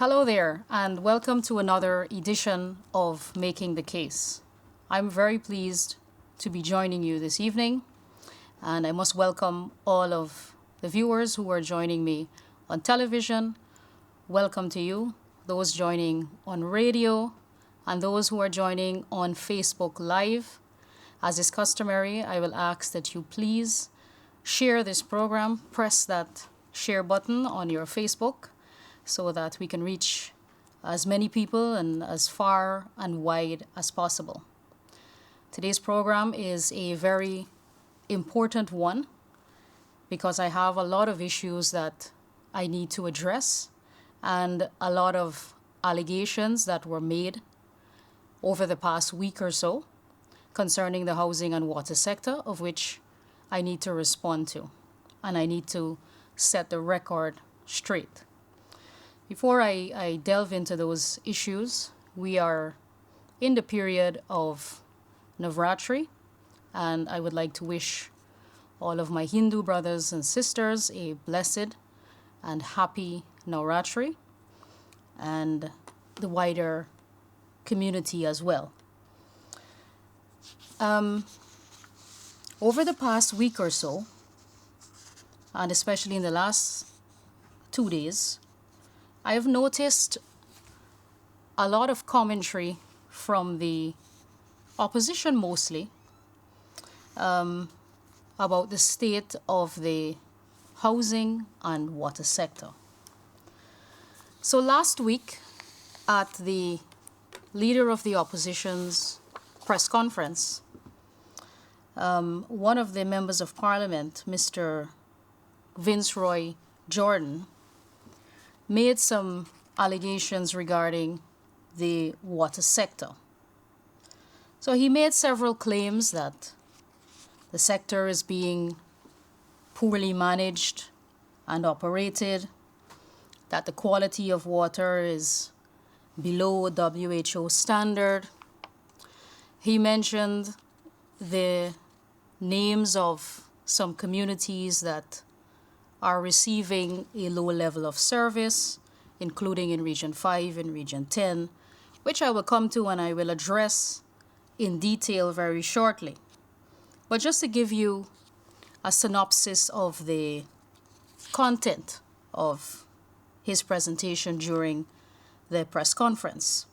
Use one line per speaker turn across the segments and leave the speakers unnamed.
Hello there, and welcome to another edition of Making the Case. I'm very pleased to be joining you this evening, and I must welcome all of the viewers who are joining me on television. Welcome to you, those joining on radio, and those who are joining on Facebook Live. As is customary, I will ask that you please share this program, press that share button on your Facebook so that we can reach as many people and as far and wide as possible. Today's program is a very important one because I have a lot of issues that I need to address and a lot of allegations that were made over the past week or so concerning the housing and water sector, of which I need to respond to, and I need to set the record straight. Before I delve into those issues, we are in the period of Navratri, and I would like to wish all of my Hindu brothers and sisters a blessed and happy Navratri, and the wider community as well. Over the past week or so, and especially in the last 2 days, I have noticed a lot of commentary from the opposition mostly about the state of the housing and water sector. So last week at the Leader of the Opposition's press conference, one of the members of Parliament, Mr. Viceroy Jordan, made some allegations regarding the water sector. So he made several claims that the sector is being poorly managed and operated, that the quality of water is below WHO standard. He mentioned the names of some communities that are receiving a low level of service, including in Region 5 and Region 10, which I will come to and I will address in detail very shortly. But just to give you a synopsis of the content of his presentation during the press conference.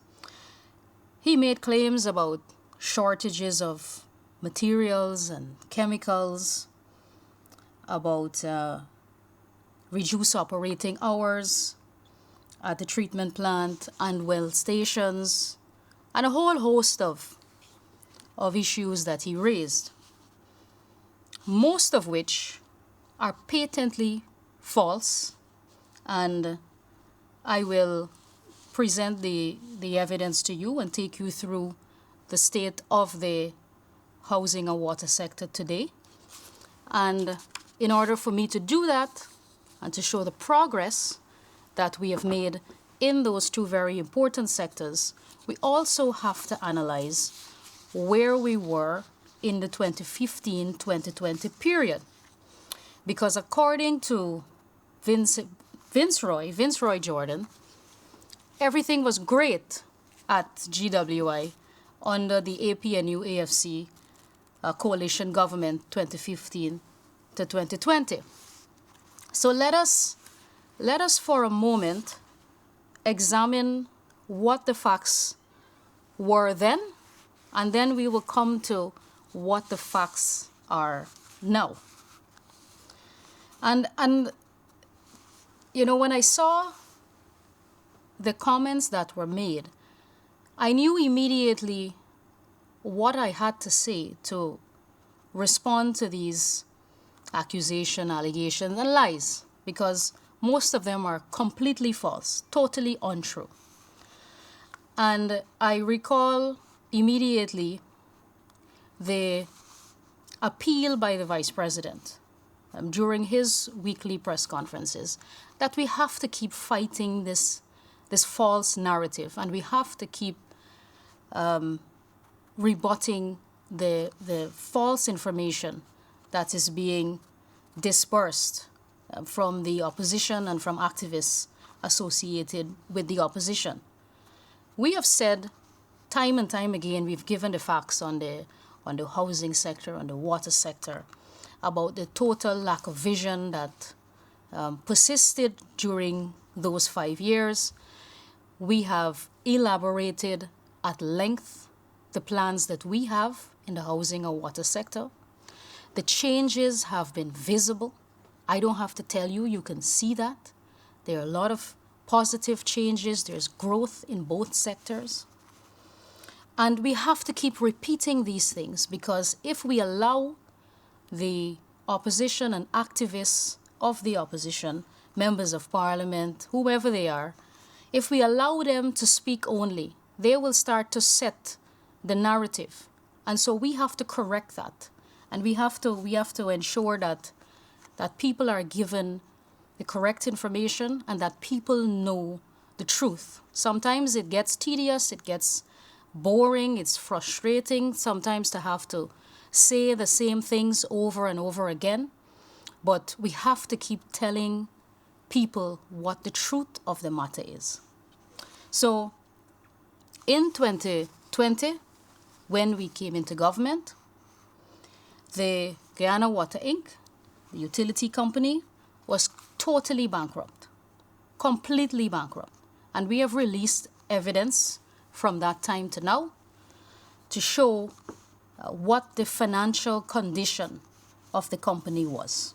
He made claims about shortages of materials and chemicals, about reduced operating hours at the treatment plant and well stations, and a whole host of issues that he raised, most of which are patently false, and I will present the evidence to you and take you through the state of the housing and water sector today. And in order for me to do that, and to show the progress that we have made in those two very important sectors, we also have to analyze where we were in the 2015-2020 period. Because according to Viceroy Jordan, everything was great at GWI under the APNU AFC coalition government 2015 to 2020. So let us for a moment examine what the facts were then, and then we will come to what the facts are now. And you know, when I saw the comments that were made, I knew immediately what I had to say to respond to these accusations, allegations, and lies, because most of them are completely false, totally untrue. And I recall immediately the appeal by the Vice President during his weekly press conferences that we have to keep fighting this false narrative, and we have to keep rebutting the false information that is being dispersed from the opposition and from activists associated with the opposition. We have said time and time again, we've given the facts on the housing sector, on the water sector, about the total lack of vision that persisted during those 5 years. We have elaborated at length the plans that we have in the housing and water sector. The changes have been visible. I don't have to tell you, you can see that. There are a lot of positive changes. There's growth in both sectors. And we have to keep repeating these things, because if we allow the opposition and activists of the opposition, members of parliament, whoever they are, if we allow them to speak only, they will start to set the narrative. And so we have to correct that. And we have to ensure that people are given the correct information and that people know the truth. Sometimes it gets tedious, it gets boring, it's frustrating sometimes to have to say the same things over and over again. But we have to keep telling people what the truth of the matter is. So in 2020, when we came into government, the Guyana Water Inc., the utility company, was totally bankrupt, completely bankrupt. And we have released evidence from that time to now to show what the financial condition of the company was.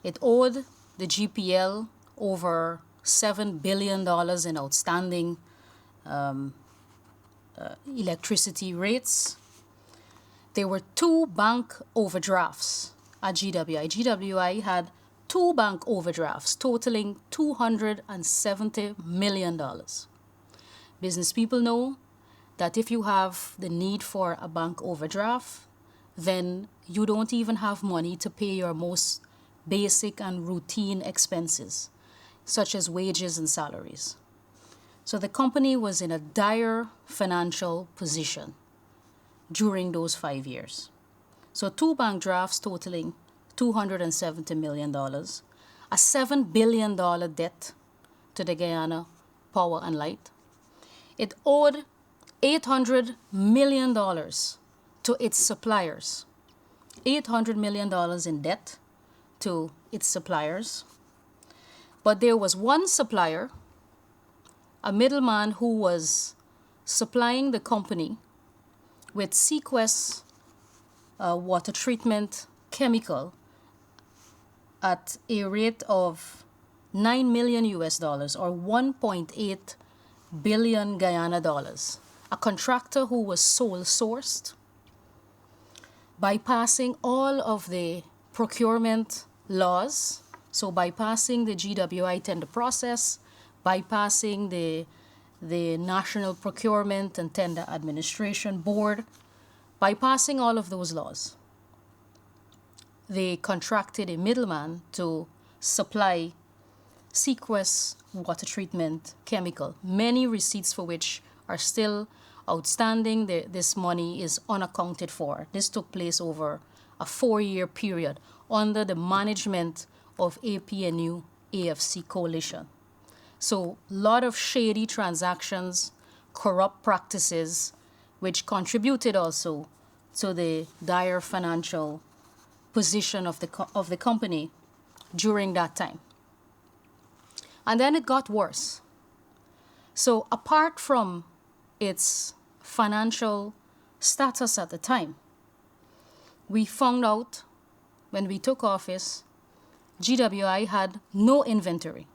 It owed the GPL over $7 billion in outstanding electricity rates. There were 2 bank overdrafts at GWI. GWI had 2 bank overdrafts totaling $270 million. Business people know that if you have the need for a bank overdraft, then you don't even have money to pay your most basic and routine expenses, such as wages and salaries. So the company was in a dire financial position during those 5 years. So 2 bank drafts totaling $270 million, a $7 billion debt to the Guyana Power and Light. It owed $800 million to its suppliers, $800 million in debt to its suppliers. But there was one supplier, a middleman, who was supplying the company with Sequest water treatment chemical at a rate of $9 million US dollars, or 1.8 billion Guyana dollars. A contractor who was sole sourced, bypassing all of the procurement laws, so bypassing the GWI tender process, bypassing the National Procurement and Tender Administration Board, bypassing all of those laws. They contracted a middleman to supply Sequest water treatment chemical, many receipts for which are still outstanding. This money is unaccounted for. This took place over a 4-year period under the management of APNU AFC coalition. So a lot of shady transactions, corrupt practices, which contributed also to the dire financial position of the company during that time. And then it got worse. So apart from its financial status at the time, we found out when we took office, GWI had no inventory.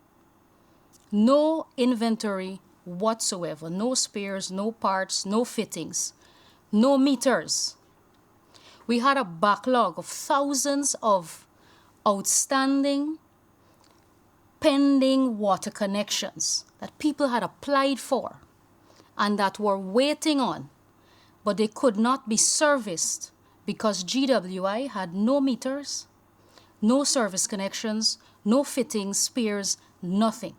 No inventory whatsoever. No spares, no parts, no fittings, no meters. We had a backlog of thousands of outstanding, pending water connections that people had applied for and that were waiting on, but they could not be serviced because GWI had no meters, no service connections, no fittings, spares, nothing.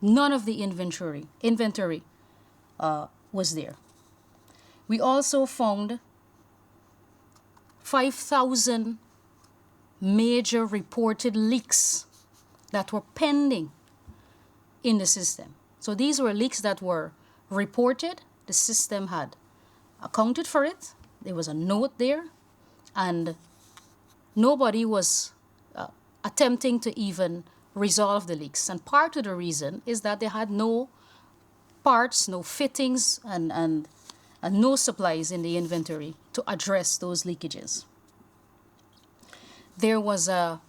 None of the inventory was there. We also found 5,000 major reported leaks that were pending in the system. So these were leaks that were reported. The system had accounted for it. There was a note there, and nobody was attempting to even resolve the leaks. And part of the reason is that they had no parts, no fittings, and no supplies in the inventory to address those leakages. There was a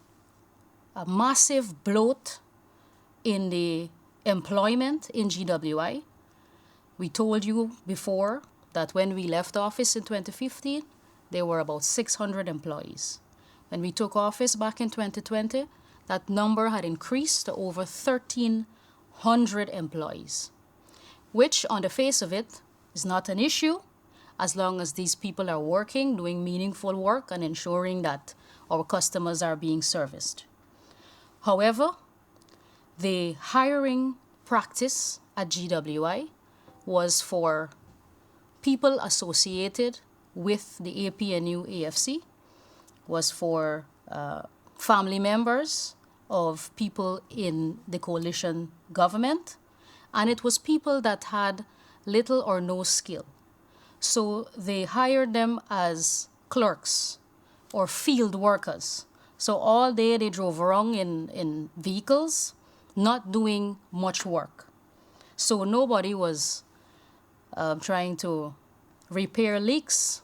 massive bloat in the employment in GWI. We told you before that when we left office in 2015, there were about 600 employees. When we took office back in 2020, that number had increased to over 1,300 employees, which on the face of it is not an issue as long as these people are working, doing meaningful work, and ensuring that our customers are being serviced. However, the hiring practice at GWI was for people associated with the APNU AFC, was for family members of people in the coalition government, and it was people that had little or no skill. So they hired them as clerks or field workers. So all day they drove around in vehicles, not doing much work. So nobody was trying to repair leaks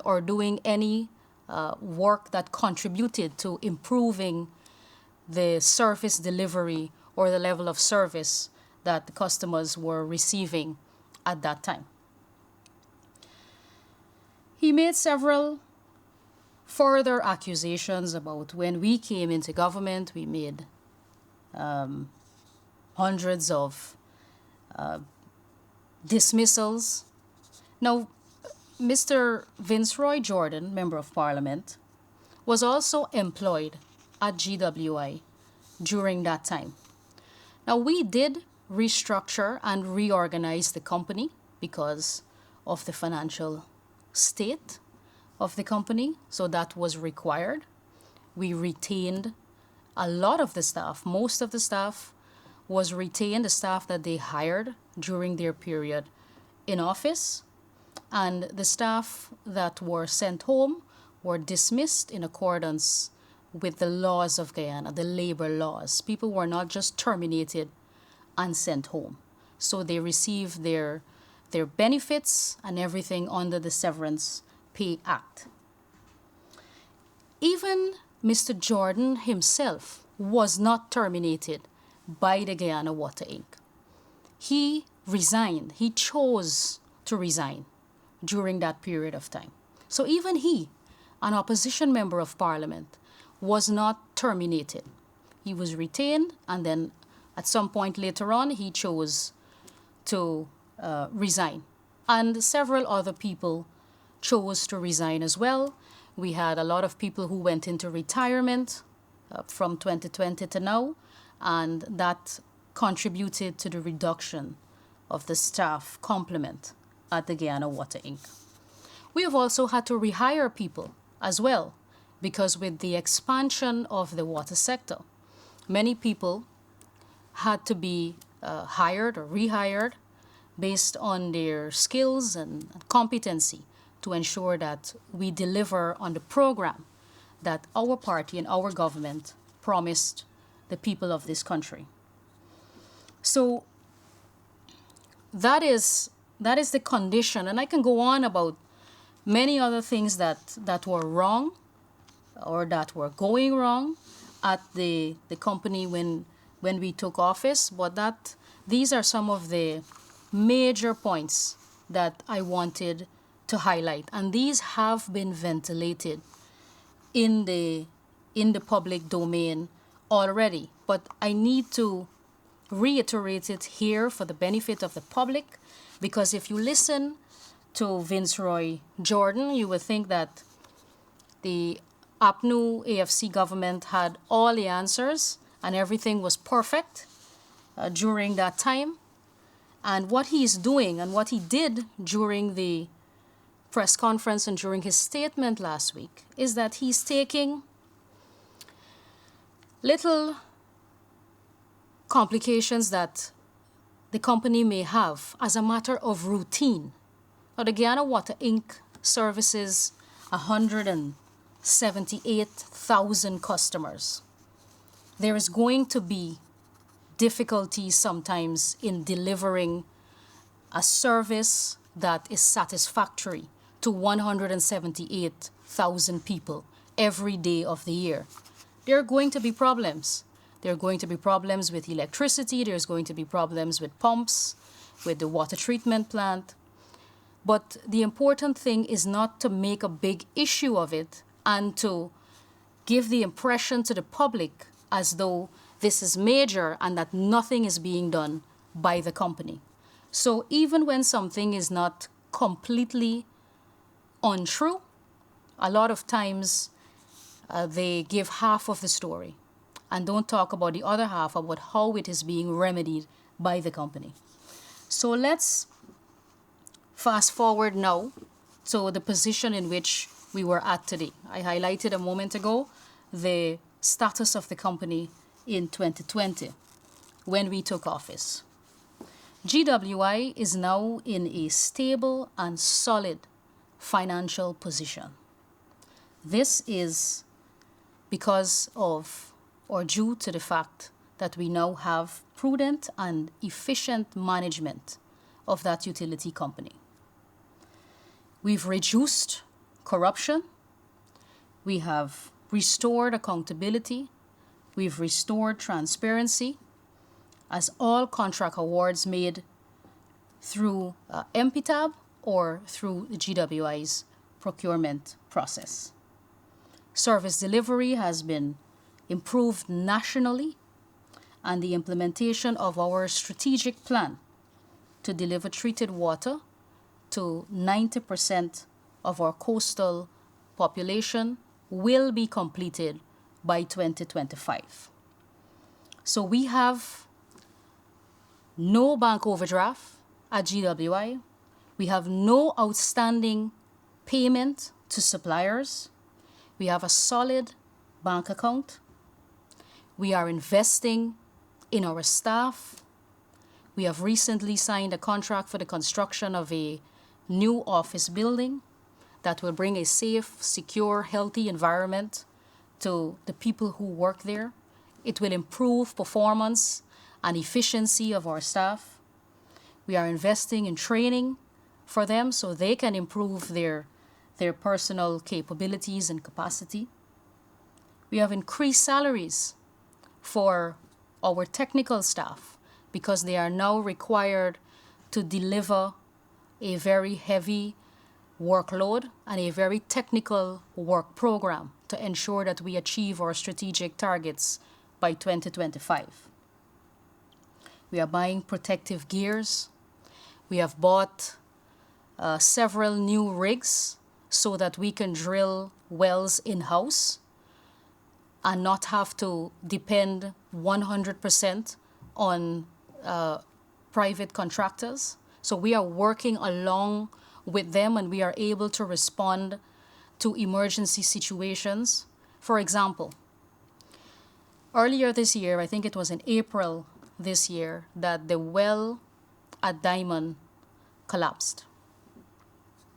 or doing any work that contributed to improving the service delivery or the level of service that the customers were receiving at that time. He made several further accusations about when we came into government. We made hundreds of dismissals. Now, Mr. Vince Roy Jordan, Member of Parliament, was also employed at GWI during that time. Now, we did restructure and reorganize the company because of the financial state of the company, so that was required. We retained a lot of the staff. Most of the staff was retained, the staff that they hired during their period in office, and the staff that were sent home were dismissed in accordance with the laws of Guyana, the labor laws. People were not just terminated and sent home. So they received their benefits and everything under the Severance Pay Act. Even Mr. Jordan himself was not terminated by the Guyana Water Inc. He resigned. He chose to resign during that period of time. So even he, an opposition member of parliament, was not terminated. He was retained, and then at some point later on, he chose to resign. And several other people chose to resign as well. We had a lot of people who went into retirement from 2020 to now, and that contributed to the reduction of the staff complement at the Guyana Water Inc. We have also had to rehire people as well, because with the expansion of the water sector, many people had to be hired or rehired based on their skills and competency to ensure that we deliver on the program that our party and our government promised the people of this country. So that is the condition, and I can go on about many other things that were wrong or that were going wrong at the company when we took office, but these are some of the major points that I wanted to highlight, and these have been ventilated in the public domain already, but I need to reiterate it here for the benefit of the public, because if you listen to Vince Roy Jordan, you would think that the APNU AFC government had all the answers and everything was perfect during that time. And what he is doing and what he did during the press conference and during his statement last week is that he's taking little complications that the company may have as a matter of routine. Now, the Guyana Water Inc. services 178,000 customers. There is going to be difficulties sometimes in delivering a service that is satisfactory to 178,000 people every day of the year. There are going to be problems. There are going to be problems with electricity. There's going to be problems with pumps, with the water treatment plant. But the important thing is not to make a big issue of it and to give the impression to the public as though this is major and that nothing is being done by the company. So even when something is not completely untrue, a lot of times they give half of the story and don't talk about the other half, about how it is being remedied by the company. So let's fast forward now to the position in which we were at today. I highlighted a moment ago the status of the company in 2020 when we took office. GWI is now in a stable and solid financial position. This is because of or due to the fact that we now have prudent and efficient management of that utility company. We've reduced corruption. We have restored accountability. We've restored transparency, as all contract awards made through MPTAB or through the GWI's procurement process. Service delivery has been improved nationally, and the implementation of our strategic plan to deliver treated water to 90% of our coastal population will be completed by 2025. So we have no bank overdraft at GWI. We have no outstanding payment to suppliers. We have a solid bank account. We are investing in our staff. We have recently signed a contract for the construction of a new office building that will bring a safe, secure, healthy environment to the people who work there. It will improve performance and efficiency of our staff. We are investing in training for them so they can improve their personal capabilities and capacity. We have increased salaries for our technical staff because they are now required to deliver a very heavy workload and a very technical work program to ensure that we achieve our strategic targets by 2025. We are buying protective gears. We have bought several new rigs so that we can drill wells in-house and not have to depend 100% on private contractors. So we are working along with them and we are able to respond to emergency situations. For example, earlier this year, I think it was in April this year, that the well at Diamond collapsed.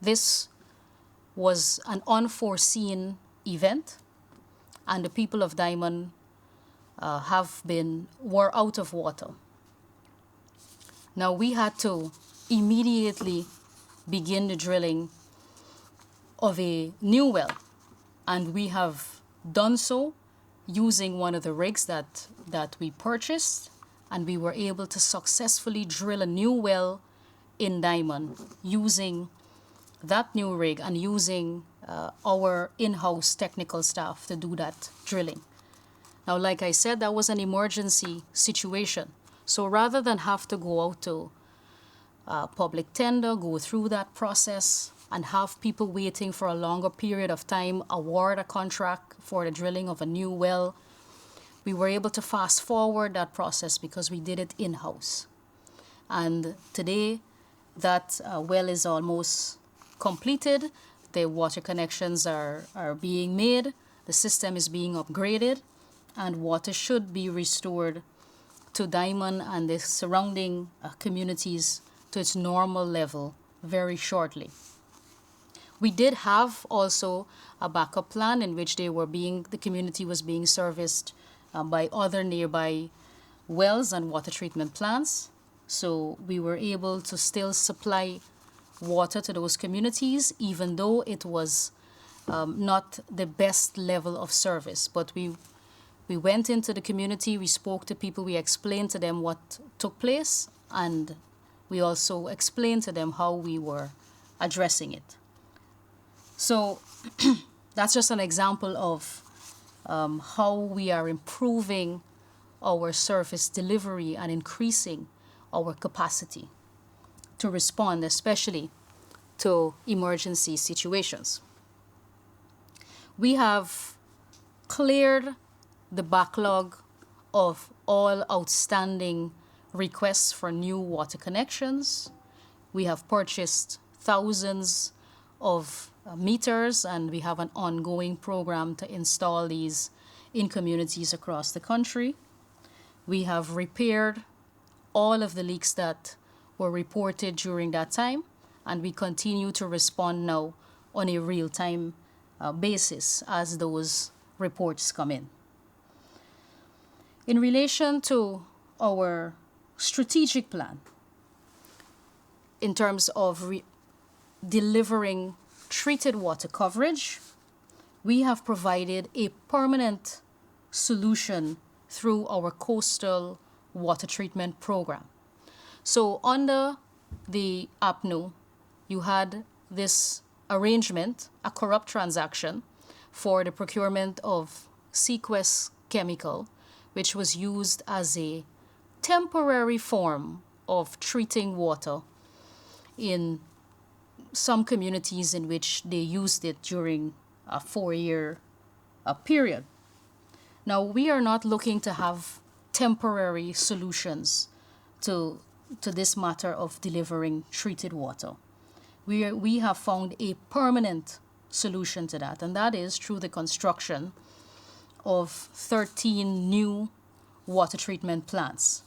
This was an unforeseen event, and the people of Diamond were out of water. Now we had to immediately begin the drilling of a new well, and we have done so using one of the rigs that we purchased, and we were able to successfully drill a new well in Diamond using that new rig and using our in-house technical staff to do that drilling. Now, like I said, that was an emergency situation. So rather than have to go out to public tender, go through that process, and have people waiting for a longer period of time, award a contract for the drilling of a new well, we were able to fast forward that process because we did it in-house. And today, that well is almost completed. The water connections are being made. The system is being upgraded, and water should be restored to Diamond and the surrounding communities to its normal level very shortly. We did have also a backup plan in which the community was being serviced by other nearby wells and water treatment plants. So we were able to still supply water to those communities, even though it was not the best level of service. But we went into the community, we spoke to people, we explained to them what took place, and we also explained to them how we were addressing it. So that's just an example of how we are improving our service delivery and increasing our capacity to respond, especially to emergency situations. We have cleared the backlog of all outstanding requests for new water connections. We have purchased thousands of meters, and we have an ongoing program to install these in communities across the country. We have repaired all of the leaks that were reported during that time, and we continue to respond now on a real-time basis as those reports come in. In relation to our strategic plan, in terms of delivering treated water coverage, we have provided a permanent solution through our coastal water treatment program. So under the APNU, you had this arrangement, a corrupt transaction, for the procurement of Sequest chemical, which was used as a temporary form of treating water in some communities in which they used it during a 4-year period. Now, we are not looking to have temporary solutions to this matter of delivering treated water. We have found a permanent solution to that, and that is through the construction of 13 new water treatment plants.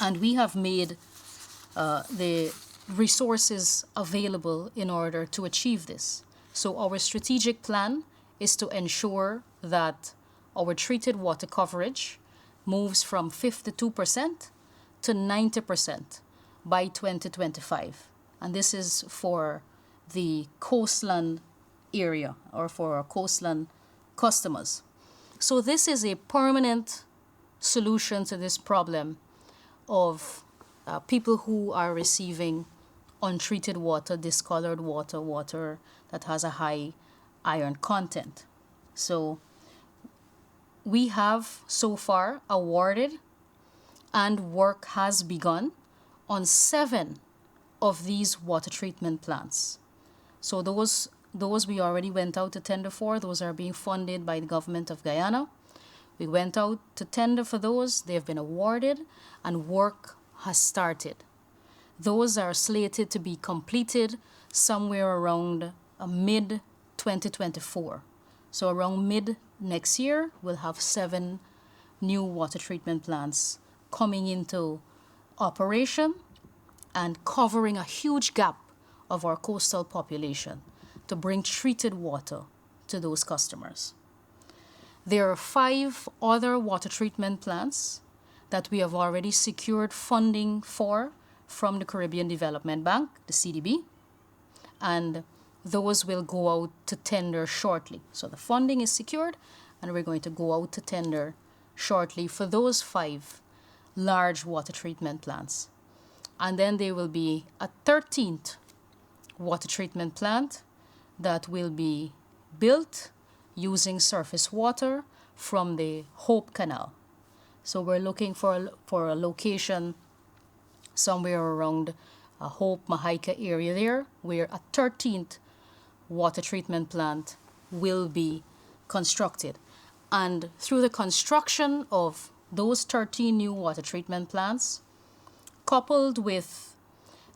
And we have made the resources available in order to achieve this. So our strategic plan is to ensure that our treated water coverage moves from 52% to 90% by 2025. And this is for the coastland area, or for our coastland customers. So this is a permanent solution to this problem of people who are receiving untreated water, discolored water, water that has a high iron content. So we have so far awarded, and work has begun on 7 of these water treatment plants. So those we already went out to tender for. Those are being funded by the government of Guyana. We went out to tender for those. They have been awarded, and work has started. Those are slated to be completed somewhere around mid-2024. So around mid next year, we'll have 7 new water treatment plants coming into operation and covering a huge gap of our coastal population to bring treated water to those customers. There are 5 other water treatment plants that we have already secured funding for from the Caribbean Development Bank, the CDB, and those will go out to tender shortly. So the funding is secured, and we're going to go out to tender shortly for those 5 large water treatment plants. And then there will be a 13th water treatment plant that will be built using surface water from the Hope Canal. So we're looking for a location somewhere around Hope, Mahaika area there, where a 13th water treatment plant will be constructed. And through the construction of those 13 new water treatment plants, coupled with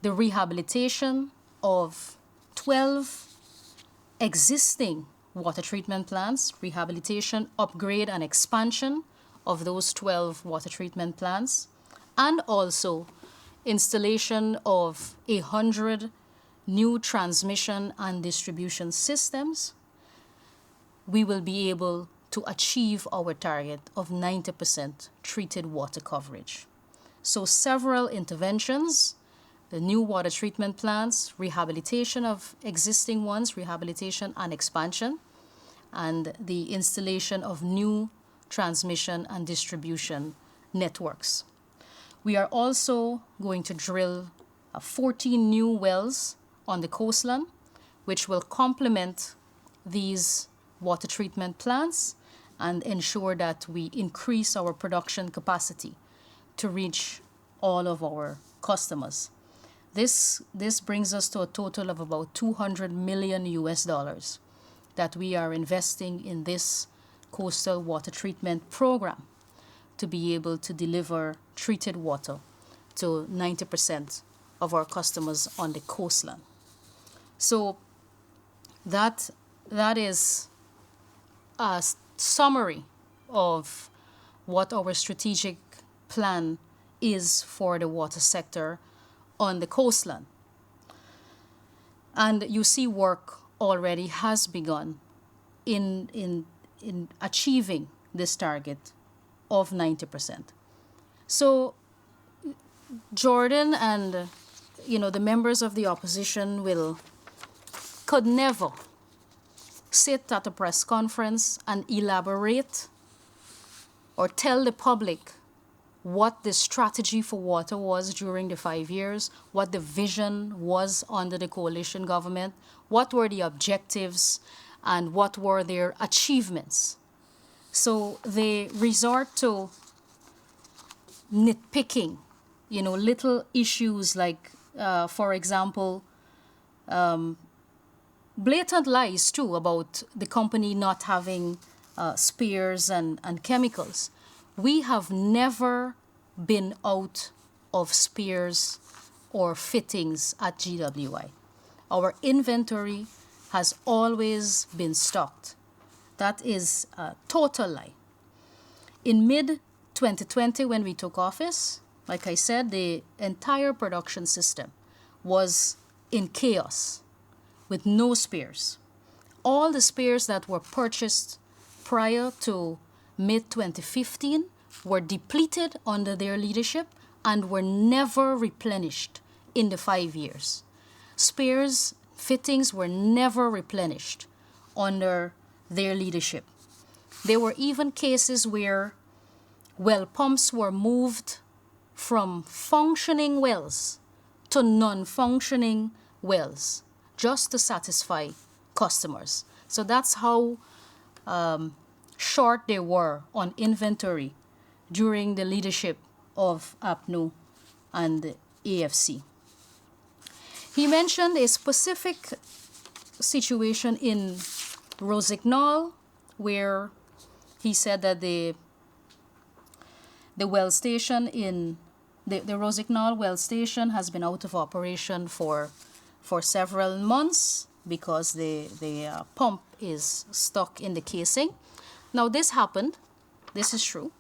the rehabilitation of 12 existing water treatment plants, rehabilitation, upgrade, and expansion of those 12 water treatment plants, and also installation of 100 new transmission and distribution systems, we will be able to achieve our target of 90% treated water coverage. So several interventions, the new water treatment plants, rehabilitation of existing ones, rehabilitation and expansion, and the installation of new transmission and distribution networks. We are also going to drill 14 new wells on the coastline, which will complement these water treatment plants and ensure that we increase our production capacity to reach all of our customers. This brings us to a total of about $200 million that we are investing in this coastal water treatment program to be able to deliver treated water to 90% of our customers on the coastline. So that is a summary of what our strategic plan is for the water sector on the coastline. And you see work already has begun in achieving this target of 90%. So Jordan and the members of the opposition could never sit at a press conference and elaborate or tell the public what the strategy for water was during the 5 years, what the vision was under the coalition government, what were the objectives, and what were their achievements. So they resort to nitpicking, little issues like, for example, blatant lies too about the company not having spares and chemicals. We have never been out of spares or fittings at GWI. Our inventory has always been stocked. That is a total lie. In mid-2020, when we took office, like I said, the entire production system was in chaos with no spares. All the spares that were purchased prior to mid-2015 were depleted under their leadership and were never replenished in the 5 years. Spares, fittings were never replenished under their leadership. There were even cases where well pumps were moved from functioning wells to non-functioning wells just to satisfy customers. So that's how short they were on inventory during the leadership of APNU and the AFC. He mentioned a specific situation in Rosignol where he said that the well station in the Rosignol well station has been out of operation for several months because the pump is stuck in the casing. Now this happened, this is true,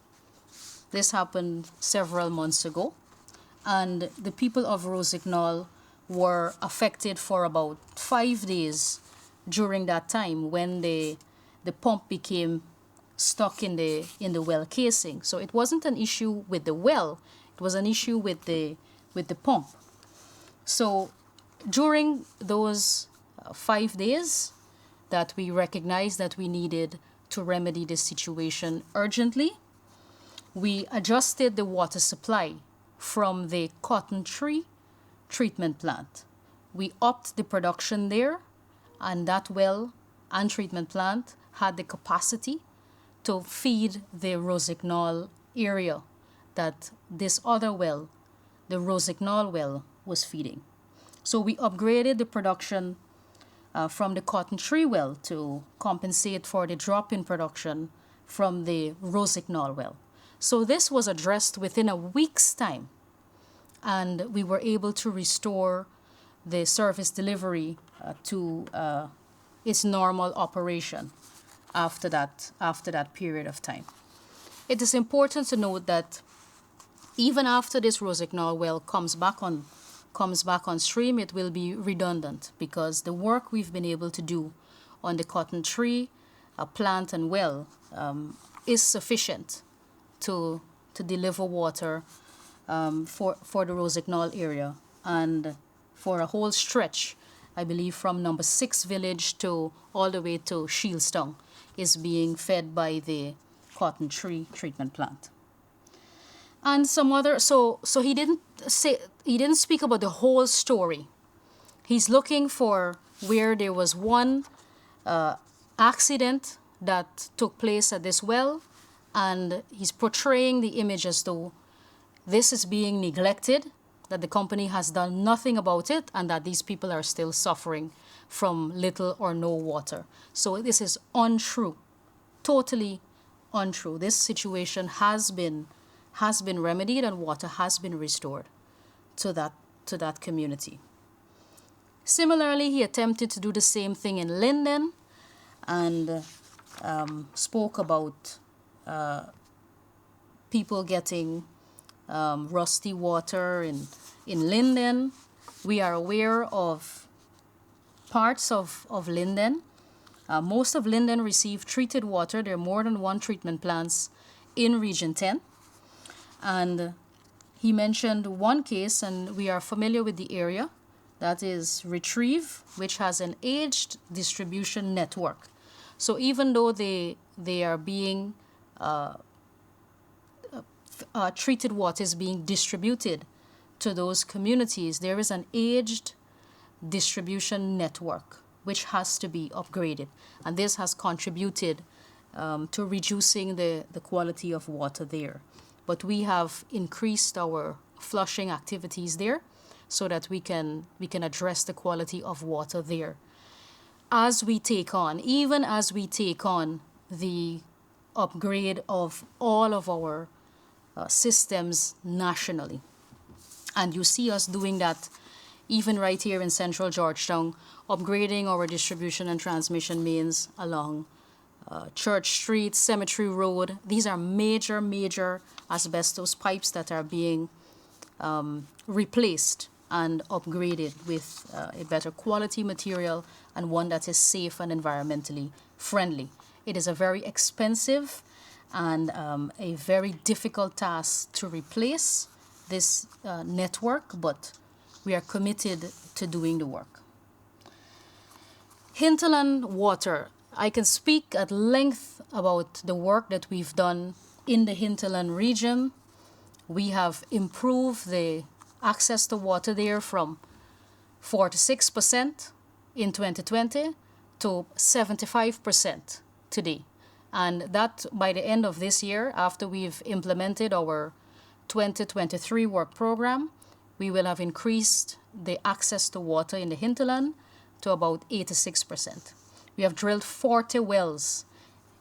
this happened several months ago, and the people of Rosignol were affected for about 5 days during that time when the pump became stuck in the well casing. So it wasn't an issue with the well, it was an issue with the pump. So during those 5 days that we recognized that we needed to remedy this situation urgently, we adjusted the water supply from the cotton tree treatment plant. We upped the production there, and that well and treatment plant had the capacity to feed the Rosignol area that this other well, the Rosignol well, was feeding. So we upgraded the production from the cotton tree well to compensate for the drop in production from the Rosignol well. So this was addressed within a week's time, and we were able to restore the service delivery to its normal operation after that period of time. It is important to note that even after this Rosignol well comes back on stream, it will be redundant because the work we've been able to do on the cotton tree, plant and well is sufficient to deliver water for the Rosignol area and for a whole stretch. I believe from number 6 village to all the way to Shieldstown is being fed by the cotton tree treatment plant. And some other, so he didn't speak about the whole story. He's looking for where there was one accident that took place at this well, and he's portraying the image as though this is being neglected, that the company has done nothing about it, and that these people are still suffering from little or no water. So this is untrue, totally untrue. This situation has been remedied and water has been restored to that community. Similarly, he attempted to do the same thing in Linden and spoke about people getting rusty water in Linden. We are aware of parts of Linden. Most of Linden receive treated water. There are more than one treatment plants in Region 10. And he mentioned one case, and we are familiar with the area, that is Retrieve, which has an aged distribution network. So even though they are being treated water is being distributed to those communities, there is an aged distribution network which has to be upgraded, and this has contributed to reducing the quality of water there. But we have increased our flushing activities there so that we can address the quality of water there. Even as we take on the upgrade of all of our systems nationally. And you see us doing that even right here in central Georgetown, upgrading our distribution and transmission mains along Church Street, Cemetery Road. These are major asbestos pipes that are being replaced and upgraded with a better quality material and one that is safe and environmentally friendly. It is a very expensive and a very difficult task to replace this network, but we are committed to doing the work. Hinterland water. I can speak at length about the work that we've done in the hinterland region. We have improved the access to water there from 46% in 2020 to 75% today. And that by the end of this year, after we've implemented our 2023 work program, we will have increased the access to water in the hinterland to about 86%. We have drilled 40 wells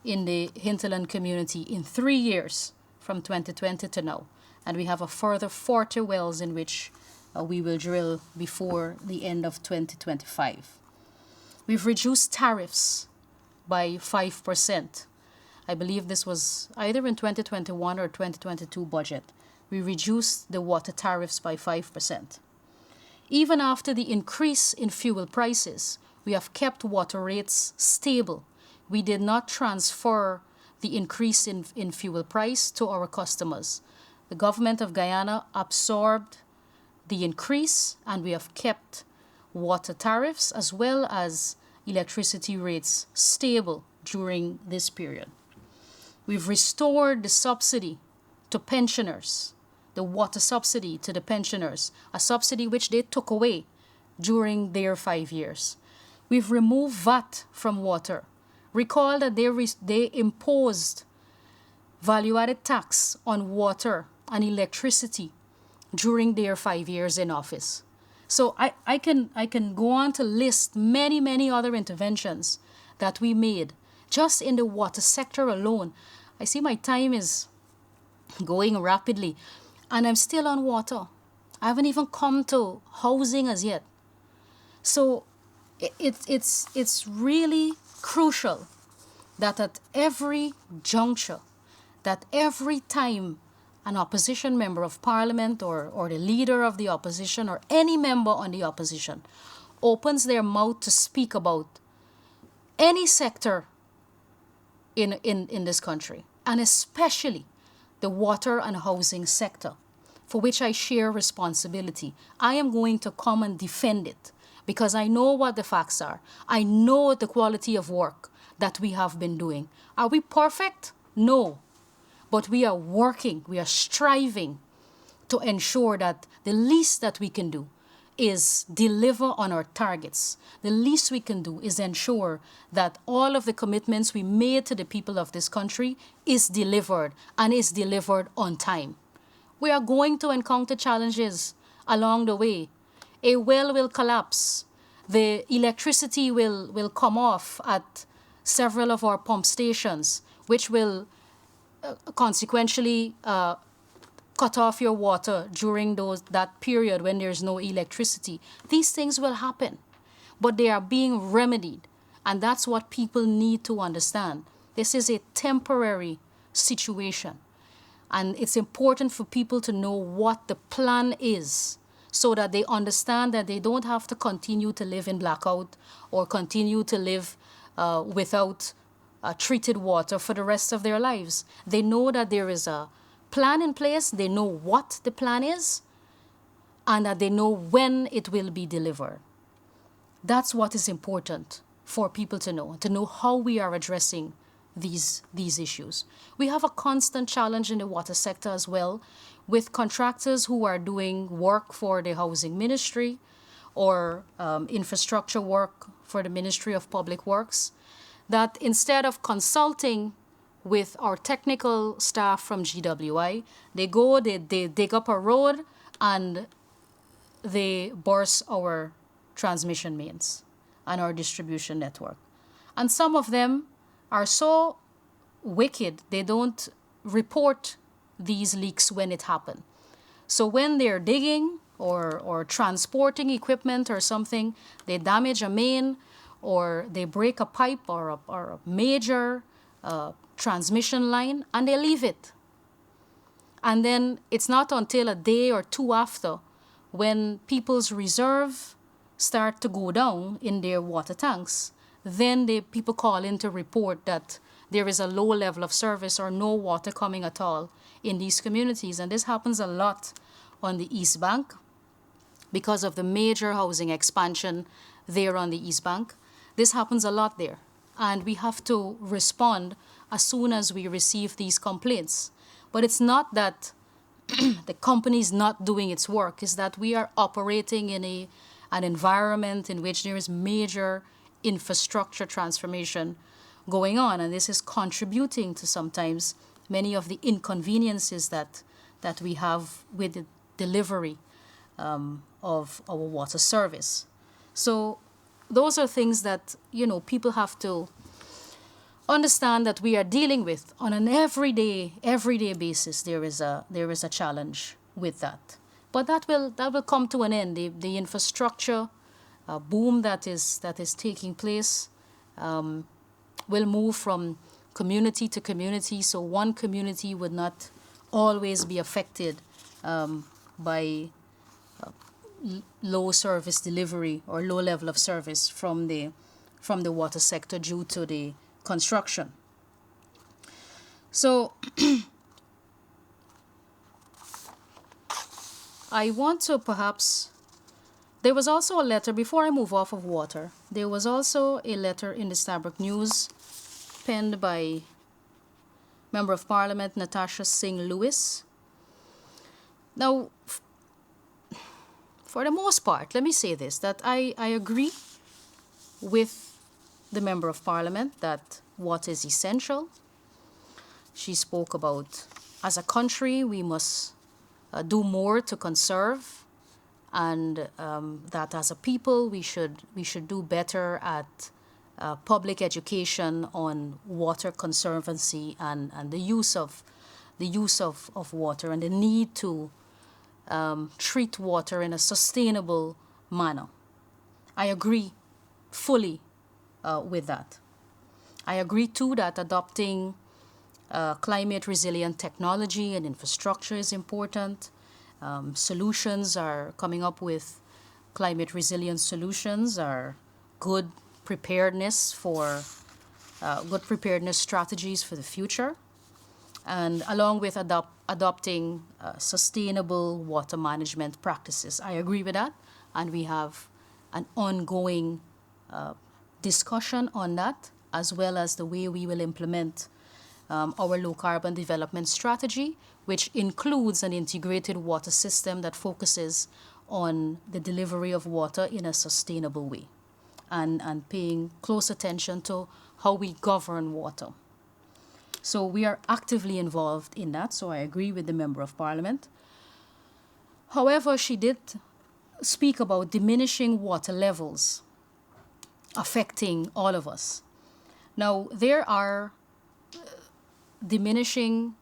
in the hinterland community in 3 years from 2020 to now. And we have a further 40 wells in which we will drill before the end of 2025. We've reduced tariffs by 5%. I believe this was either in 2021 or 2022 budget. We reduced the water tariffs by 5%. Even after the increase in fuel prices, we have kept water rates stable. We did not transfer the increase in fuel price to our customers. The government of Guyana absorbed the increase, and we have kept water tariffs as well as electricity rates stable during this period. We've restored the subsidy to pensioners, the water subsidy to the pensioners, a subsidy which they took away during their 5 years. We've removed VAT from water. Recall that they imposed value-added tax on water and electricity during their 5 years in office. So I can go on to list many other interventions that we made just in the water sector alone. I see my time is going rapidly, and I'm still on water. I haven't even come to housing as yet. So it's really crucial that at every juncture that every time an opposition member of parliament or the leader of the opposition or any member on the opposition opens their mouth to speak about any sector in this country, and especially the water and housing sector, for which I share responsibility, I am going to come and defend it because I know what the facts are. I know the quality of work that we have been doing. Are we perfect? No. But we are working, we are striving to ensure that the least that we can do is deliver on our targets. The least we can do is ensure that all of the commitments we made to the people of this country is delivered and is delivered on time. We are going to encounter challenges along the way. A well will collapse. The electricity will come off at several of our pump stations, which will consequentially cut off your water during that period when there's no electricity. These things will happen, but they are being remedied, and that's what people need to understand. This is a temporary situation, and it's important for people to know what the plan is so that they understand that they don't have to continue to live in blackout or continue to live without treated water for the rest of their lives. They know that there is a plan in place, they know what the plan is, and that they know when it will be delivered. That's what is important for people to know how we are addressing these issues. We have a constant challenge in the water sector as well, with contractors who are doing work for the housing ministry or infrastructure work for the Ministry of Public Works, that instead of consulting with our technical staff from GWI, they dig up a road and they burst our transmission mains and our distribution network. And some of them are so wicked, they don't report these leaks when it happened. So when they're digging or transporting equipment or something, they damage a main or they break a pipe or a major transmission line, and they leave it. And then it's not until a day or two after, when people's reserve start to go down in their water tanks, then people call in to report that there is a low level of service or no water coming at all in these communities. And this happens a lot on the East Bank because of the major housing expansion there on the East Bank. This happens a lot there, and we have to respond as soon as we receive these complaints. But it's not that the company is not doing its work, it's that we are operating in an environment in which there is major infrastructure transformation going on, and this is contributing to sometimes many of the inconveniences that we have with the delivery of our water service. So those are things that, people have to understand that we are dealing with on an everyday basis. There is a challenge with that, but that will come to an end. The infrastructure boom that is taking place will move from community to community. So one community would not always be affected by low service delivery or low level of service from the water sector due to the construction. So I want to perhaps, there was also a letter, before I move off of water, there was also a letter in the Stabroek News penned by Member of Parliament Natasha Singh Lewis. Now, for the most part, let me say this, that I agree with the Member of Parliament that water is essential. She spoke about, as a country, we must do more to conserve, and that as a people, we should do better at public education on water conservancy and the use of water and the need to treat water in a sustainable manner. I agree fully with that. I agree too that adopting Climate resilient technology and infrastructure is important. Solutions are coming up with climate resilient solutions are good preparedness for good preparedness strategies for the future, and along with adopting sustainable water management practices. I agree with that, and we have an ongoing discussion on that, as well as the way we will implement our low carbon development strategy, which includes an integrated water system that focuses on the delivery of water in a sustainable way, and paying close attention to how we govern water. So we are actively involved in that, so I agree with the Member of Parliament. However, she did speak about diminishing water levels affecting all of us. Now, there are diminishing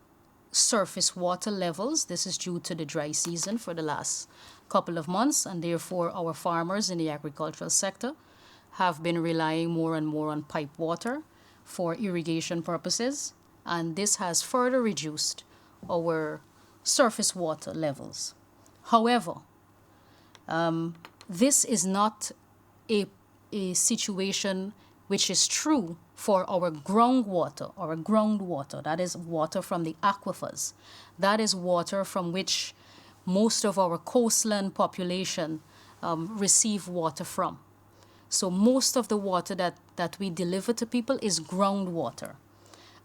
surface water levels. This is due to the dry season for the last couple of months, and therefore our farmers in the agricultural sector have been relying more and more on pipe water for irrigation purposes, and this has further reduced our surface water levels. However, this is not a situation which is true for our groundwater, that is water from the aquifers. That is water from which most of our coastland population receive water from. So most of the water that we deliver to people is groundwater.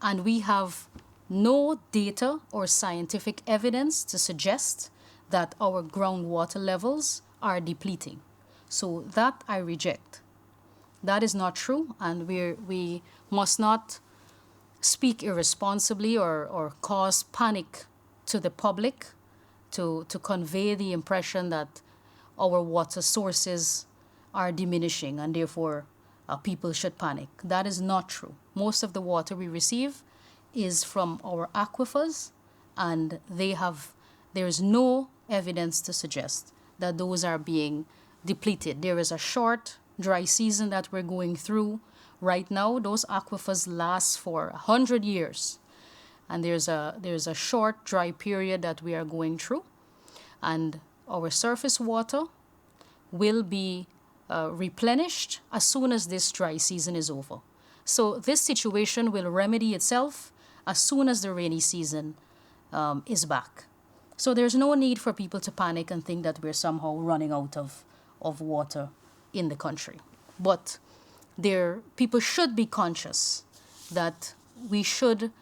And we have no data or scientific evidence to suggest that our groundwater levels are depleting. So that I reject. That is not true, and we must not speak irresponsibly or cause panic to the public to convey the impression that our water sources are diminishing and therefore people should panic. That is not true. Most of the water we receive is from our aquifers, and there is no evidence to suggest that those are being depleted. There is a short dry season that we're going through right now. Those aquifers last for 100 years, and there's a short dry period that we are going through, and our surface water will be replenished as soon as this dry season is over. So this situation will remedy itself as soon as the rainy season is back. So there's no need for people to panic and think that we're somehow running out of water in the country. But people should be conscious that we should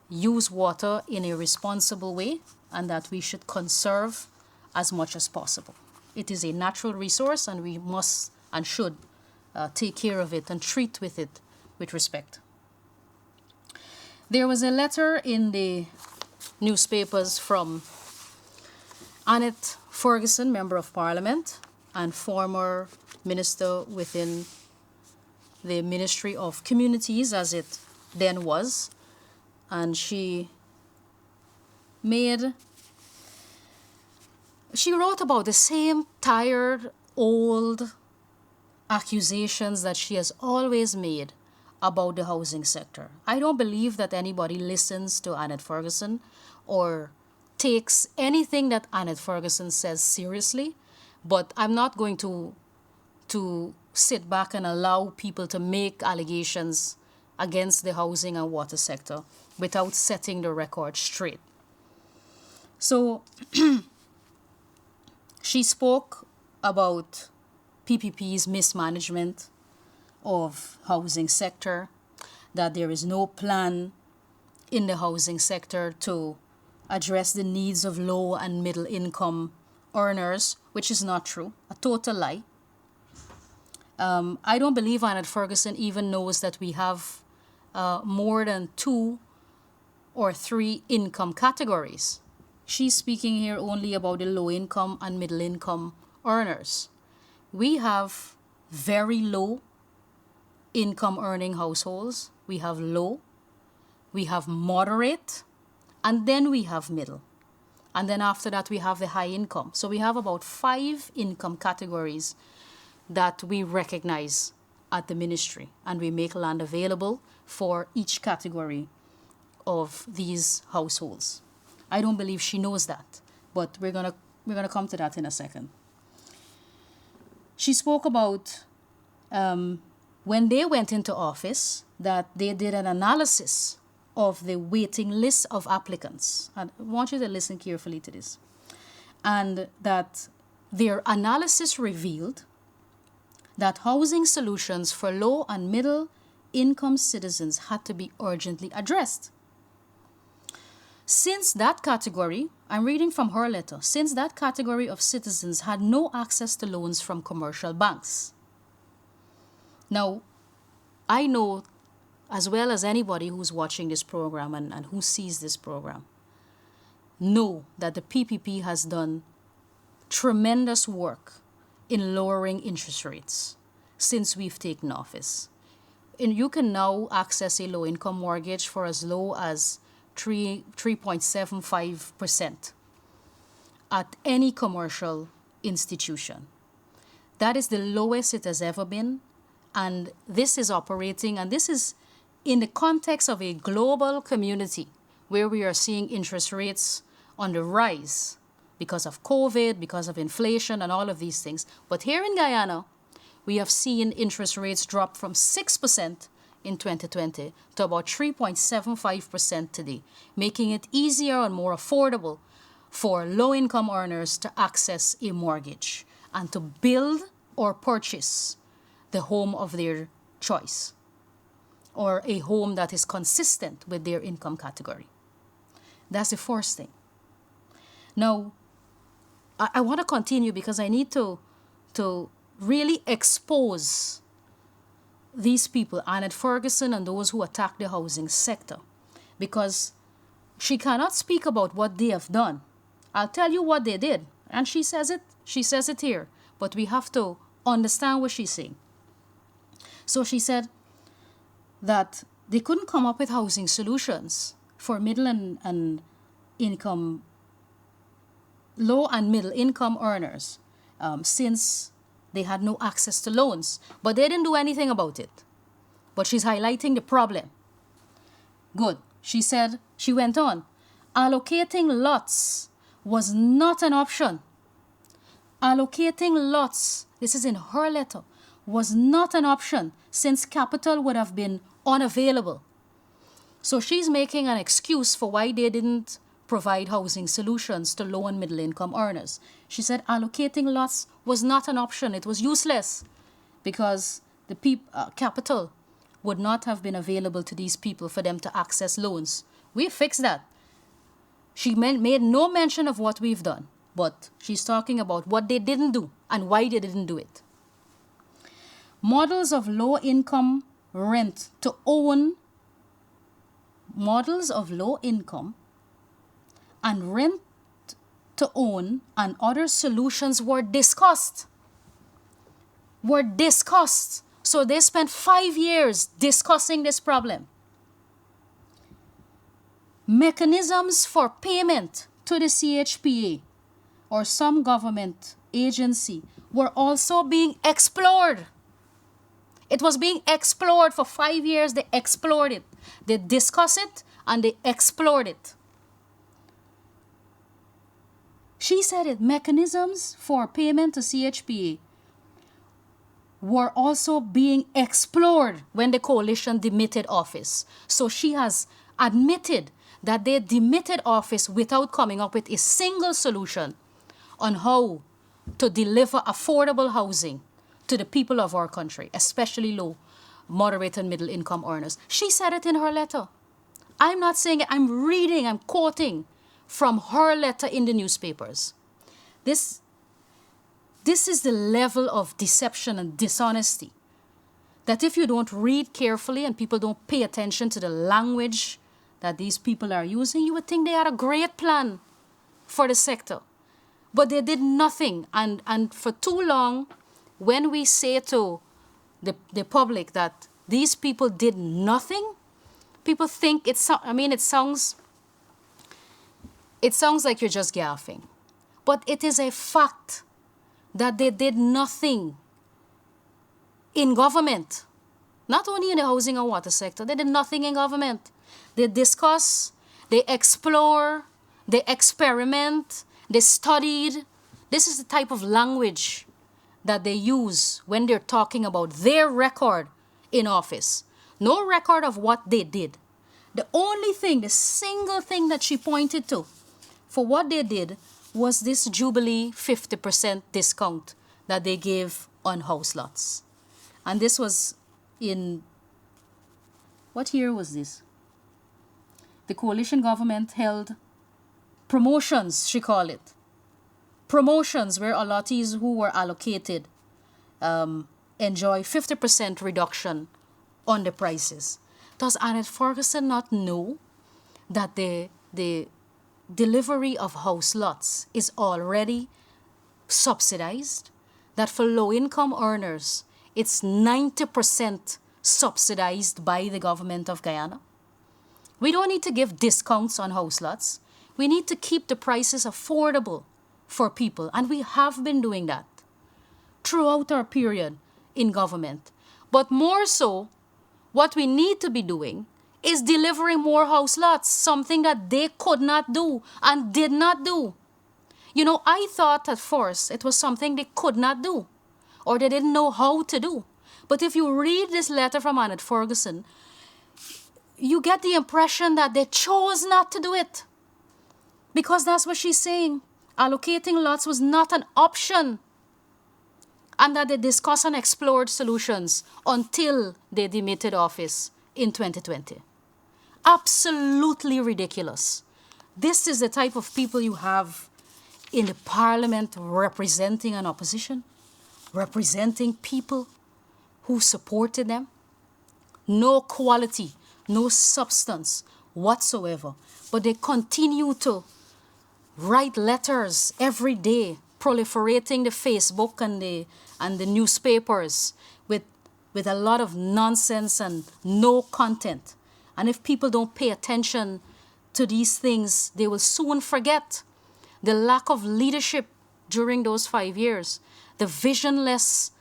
use water in a responsible way and that we should conserve as much as possible. It is a natural resource, and we must and should take care of it and treat with it with respect. There was a letter in the newspapers from Annette Ferguson, Member of Parliament and former minister within the Ministry of Communities, as it then was, and she wrote about the same tired, old accusations that she has always made about the housing sector. I don't believe that anybody listens to Annette Ferguson or takes anything that Annette Ferguson says seriously, but I'm not going to sit back and allow people to make allegations against the housing and water sector without setting the record straight. So she spoke about PPP's mismanagement of housing sector, that there is no plan in the housing sector to address the needs of low and middle income earners, which is not true, a total lie. I don't believe Annette Ferguson even knows that we have more than 2 or 3 income categories. She's speaking here only about the low income and middle income earners. We have very low income earning households. We have low, we have moderate, and then we have middle. And then after that, we have the high income. So we have about 5 income categories that we recognize at the ministry, and we make land available for each category of these households. I don't believe she knows that, but we're gonna come to that in a second. She spoke about when they went into office that they did an analysis of the waiting list of applicants. And I want you to listen carefully to this. And that their analysis revealed that housing solutions for low and middle income citizens had to be urgently addressed. Since that category, I'm reading from her letter, since that category of citizens had no access to loans from commercial banks. Now, I know as well as anybody who's watching this program and who sees this program, know that the PPP has done tremendous work in lowering interest rates since we've taken office. And you can now access a low-income mortgage for as low as 3.75% at any commercial institution. That is the lowest it has ever been. And this is operating, and this is in the context of a global community where we are seeing interest rates on the rise because of COVID, because of inflation and all of these things. But here in Guyana, we have seen interest rates drop from 6% in 2020 to about 3.75% today, making it easier and more affordable for low-income earners to access a mortgage and to build or purchase the home of their choice, or a home that is consistent with their income category. That's the first thing. Now, I want to continue because I need to really expose these people, Annette Ferguson and those who attack the housing sector, because she cannot speak about what they have done. I'll tell you what they did, and she says it here, but we have to understand what she's saying. So she said that they couldn't come up with housing solutions for middle and income, low and middle income earners since they had no access to loans. But they didn't do anything about it. But she's highlighting the problem. Good. She said, she went on, allocating lots was not an option. Allocating lots, this is in her letter, was not an option since capital would have been unavailable. So she's making an excuse for why they didn't provide housing solutions to low and middle income earners. She said allocating lots was not an option. It was useless because the capital would not have been available to these people for them to access loans. We fixed that. She made no mention of what we've done, but she's talking about what they didn't do and why they didn't do it. Models of low income rent to own, models of low income and rent to own and other solutions were discussed. So they spent 5 years discussing this problem. Mechanisms for payment to the CHPA or some government agency were also being explored. It was being explored for 5 years. They explored it. They discussed it and they explored it. She said it. Mechanisms for payment to CHPA were also being explored when the coalition demitted office. So she has admitted that they demitted office without coming up with a single solution on how to deliver affordable housing to the people of our country, especially low, moderate and middle income earners. She said it in her letter. I'm not saying it, I'm quoting from her letter in the newspapers. This is the level of deception and dishonesty that if you don't read carefully and people don't pay attention to the language that these people are using, you would think they had a great plan for the sector. But they did nothing. And for too long, when we say to the public that these people did nothing, people think it sounds like you're just gaffing. But it is a fact that they did nothing in government. Not only in the housing and water sector, they did nothing in government. They discuss, they explore, they experiment, they studied. This is the type of language that they use when they're talking about their record in office. No record of what they did. The only thing, the single thing that she pointed to for what they did was this Jubilee 50% discount that they gave on house lots. And this was in, what year was this? The coalition government held promotions, she called it. Promotions where allottees who were allocated enjoy 50% reduction on the prices. Does Annette Ferguson not know that the delivery of house lots is already subsidized? That for low-income earners, it's 90% subsidized by the government of Guyana? We don't need to give discounts on house lots. We need to keep the prices affordable for people, and we have been doing that throughout our period in government. But more so, what we need to be doing is delivering more house lots, something that they could not do and did not do. You know, I thought at first it was something they could not do or they didn't know how to do. But if you read this letter from Annette Ferguson, you get the impression that they chose not to do it. Because that's what she's saying. Allocating lots was not an option. And that they discussed and explored solutions until they demitted office in 2020. Absolutely ridiculous. This is the type of people you have in the parliament representing an opposition, representing people who supported them. No quality, no substance whatsoever. But they continue to write letters every day, proliferating the Facebook and the newspapers with a lot of nonsense and no content. And if people don't pay attention to these things, they will soon forget the lack of leadership during those 5 years, the visionless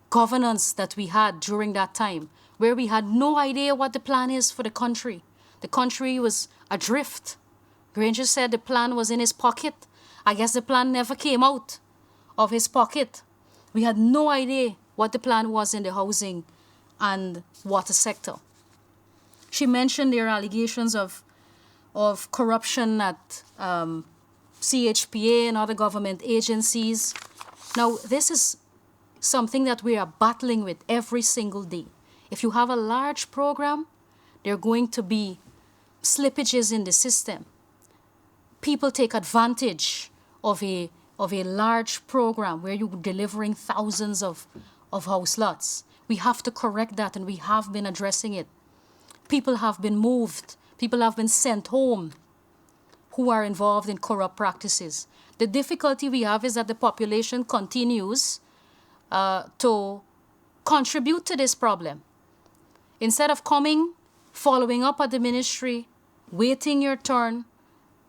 governance that we had during that time, where we had no idea what the plan is for the country. The country was adrift. Granger said the plan was in his pocket. I guess the plan never came out of his pocket. We had no idea what the plan was in the housing and water sector. She mentioned there are allegations of corruption at CHPA and other government agencies. Now, this is something that we are battling with every single day. If you have a large program, there are going to be slippages in the system. People take advantage of a large program where you're delivering thousands of house lots. We have to correct that, and we have been addressing it. People have been moved. People have been sent home who are involved in corrupt practices. The difficulty we have is that the population continues to contribute to this problem. Instead of coming, following up at the ministry, waiting your turn,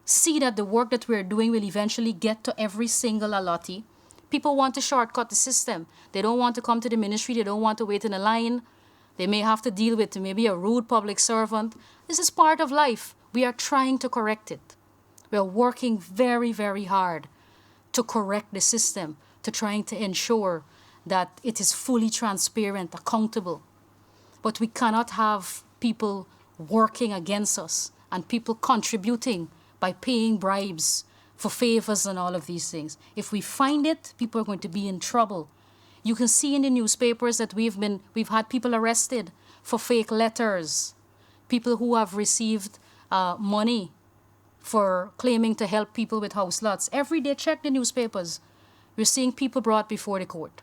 see that the work that we're doing will eventually get to every single allottee. People want to shortcut the system. They don't want to come to the ministry. They don't want to wait in a line. They may have to deal with maybe a rude public servant. This is part of life. We are trying to correct it. We are working very, very hard to correct the system, to trying to ensure that it is fully transparent, accountable. But we cannot have people working against us and people contributing by paying bribes for favors and all of these things. If we find it, people are going to be in trouble. You can see in the newspapers that we've had people arrested for fake letters, people who have received money for claiming to help people with house lots. Every day, check the newspapers. We're seeing people brought before the court.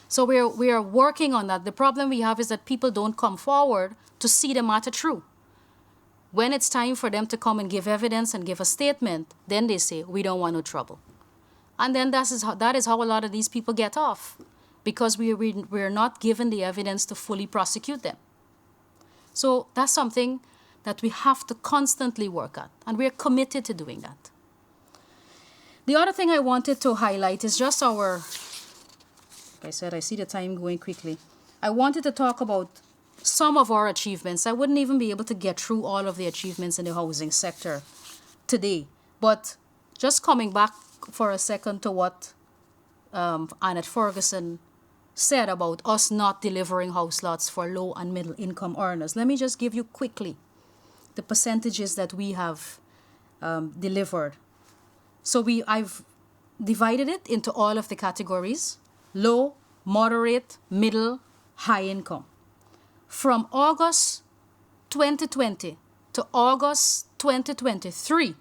So we are working on that. The problem we have is that people don't come forward to see the matter through. When it's time for them to come and give evidence and give a statement, then they say, we don't want no trouble. And then that is how a lot of these people get off, because we're not given the evidence to fully prosecute them. So that's something that we have to constantly work at, and we're committed to doing that. The other thing I wanted to highlight is just like I said, I see the time going quickly. I wanted to talk about some of our achievements. I wouldn't even be able to get through all of the achievements in the housing sector today. But just coming back for a second to what Annette Ferguson said about us not delivering house lots for low and middle income earners. Let me just give you quickly the percentages that we have delivered. So I've divided it into all of the categories: low, moderate, middle, high income. From August 2020 to August 2023,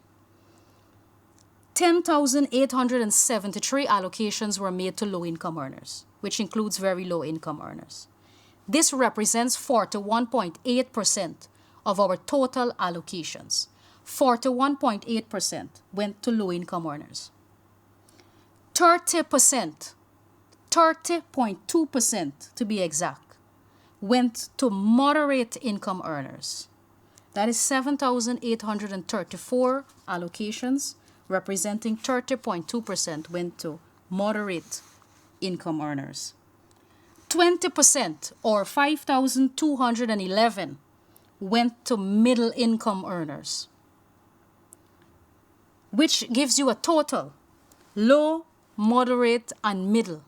10,873 allocations were made to low-income earners, which includes very low-income earners. This represents 41.8% of our total allocations. 41.8% went to low-income earners. 30%, 30.2% to be exact, went to moderate income earners. That is 7,834 allocations, representing 30.2% went to moderate income earners. 20%, or 5,211, went to middle income earners, which gives you a total, low, moderate, and middle,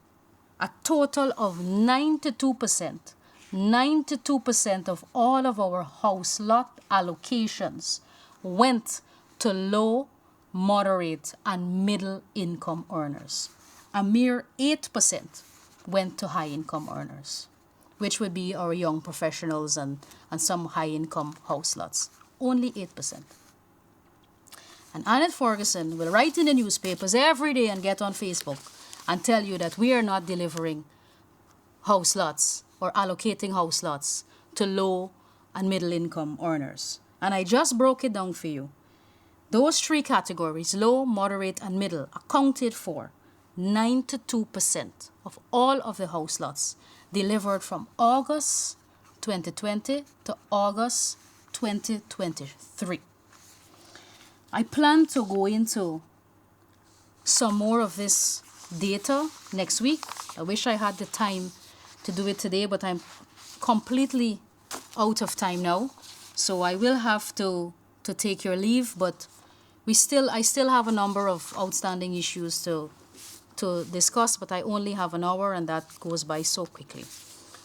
a total of 92%. 92% of all of our house lot allocations went to low, moderate, and middle income earners. A mere 8% went to high income earners, which would be our young professionals and some high income house lots. Only 8%. And Annette Ferguson will write in the newspapers every day and get on Facebook and tell you that we are not delivering house lots or allocating house lots to low and middle income earners. And I just broke it down for you. Those three categories, low, moderate, and middle, accounted for 92% of all of the house lots delivered from August 2020 to August 2023. I plan to go into some more of this data next week. I wish I had the time to do it today, but I'm completely out of time now. So I will have to take your leave, but I still have a number of outstanding issues to discuss, but I only have an hour and that goes by so quickly.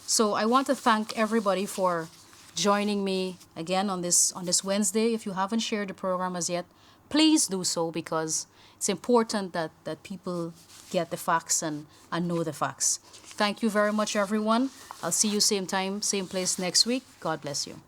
So I want to thank everybody for joining me again on this Wednesday. If you haven't shared the program as yet, please do so, because it's important that people get the facts and know the facts. Thank you very much, everyone. I'll see you same time, same place next week. God bless you.